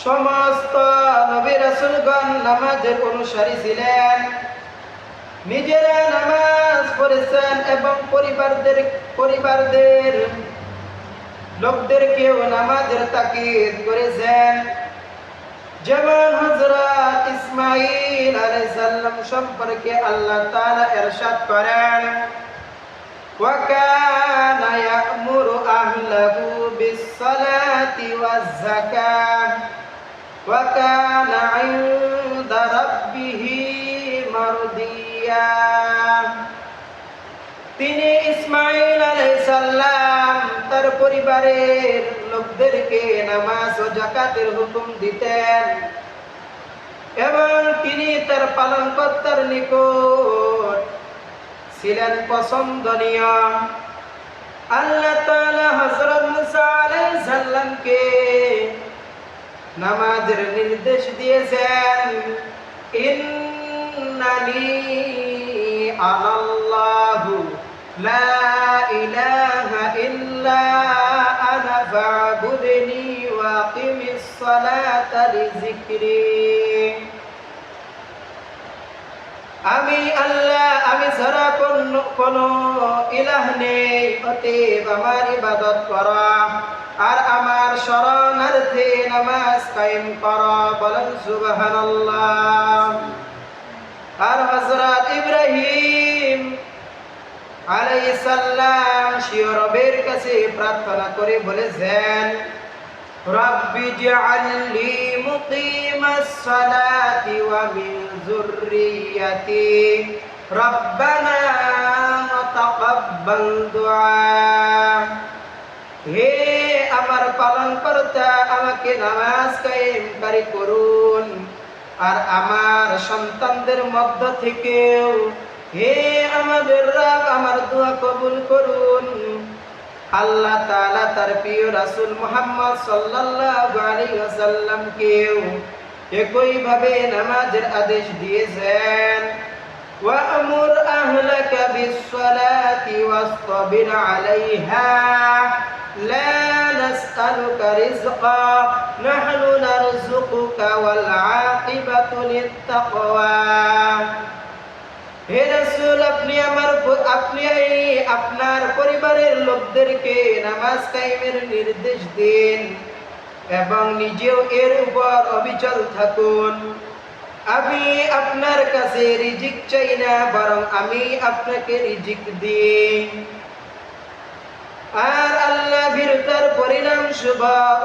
সমস্ত নবী রাসূলগণ নামাজের অনুসারী ছিলেন। নিজেরা নামাজ পড়েছেন এবং পরিবারদের লোকদেরকেও নামাজের তাকিদ করেছেন। যেমন হযরত ইসমাঈল আলাইহিস সালাম সম্পর্কে আল্লাহ তাআলা ইরশাদ করেন, ওয়া কানা ইয়া'মুরু আহলাহু বিস-সালাতি ওয়াজ-যাকাত ওয়া কানা 'ইনদা রাব্বিহি মারদিয়া। তিনি ইসমাঈল আলাইহিস সালাম তার পরিবারের লোকদেরকে নামাজ ও যাকাতের হুকুম দিতেন এবং তিনি তার পালনকর্তার নিকট ছিলেন পছন্দনীয়। আল্লাহ তাআলা হযরত মুসা আলাইহিস সালামকে নামাজের নির্দেশ দিয়েছেন, ইন্নানি আনাল্লাহু লা ইলাহা ইল্লা আনা ফা'বুদনি ওয়া আকিমিস সালাতা লিযিকরি। আমি আল্লাহ, আমি ছাড়া কোনো ইলাহ নেই, অতএব আমার ইবাদত করা আর আমার শরণার্থে নামাজ কায়েম করা। বলেন সুবহানাল্লাহ। আর হযরত ইব্রাহিম আলাইহিস সালাম স্বীয় রবের কাছে প্রার্থনা করে বলেছেন, রাব্বি ইজআলনি মুকিমাস সালাতি ওয়া মিন যুররিয়াতি রাব্বানা তাকাব্বাল দুআ। হে আমার পালনকর্তা, আমাকে নামাজ কায়েমকারী করুন আর আমার সন্তানদের মধ্য থেকেও হে আমাদের রব আমার দোয়া কবুল করুন। আল্লাহ তাআলা তার প্রিয় রাসূল মুহাম্মদ সাল্লাল্লাহু আলাইহি ওয়াসাল্লামকেও একই ভাবে নামাজের আদেশ দিয়েছেন, ওয়া'মুর আহলাকা বিস-সালাতি ওয়াসতাবির আলাইহা লা নাসআলুকা রিজকা নাহনু নারযুকুকা ওয়াল আকিবাতু লিত-তাকওয়া। হে রাসূল, আপনি আপনার পরিবারের লোকদেরকে নামাজ কায়েমের নির্দেশ দিন এবং নিজেও এর উপর অবিচল থাকুন। আমি আপনার কাছে রিজিক চাই না, বরং আমি আপনাকে রিজিক দিই। আর আল্লাহ ভীরুতার পরিণাম শুভ।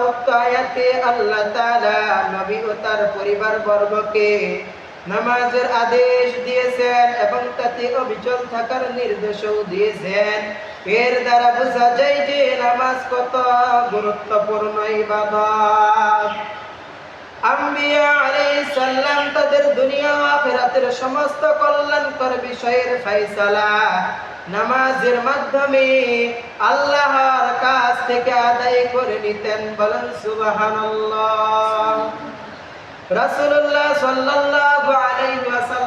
উক্ত আয়াতে আল্লাহ তাআলা নবী ও তার পরিবার বর্গকে নামাজের আদেশ দিয়েছেন এবং তাতে অবিচল থাকার নির্দেশও দিয়েছেন। এর দ্বারা বোঝা যায় যে নামাজ কত গুরুত্বপূর্ণ ইবাদত। আম্বিয়া আলাইহিস সালাম তাদের দুনিয়া ও আখিরাতের সমস্ত কল্যাণকর বিষয়ের ফয়সালা নামাজের মাধ্যমে আল্লাহর কাছ থেকে আদায় করে নিতেন। বলেন সুবহানাল্লাহ। রাসূলুল্লাহ সাল্লাল্লাহু আলাইহি ওয়াসাল্লাম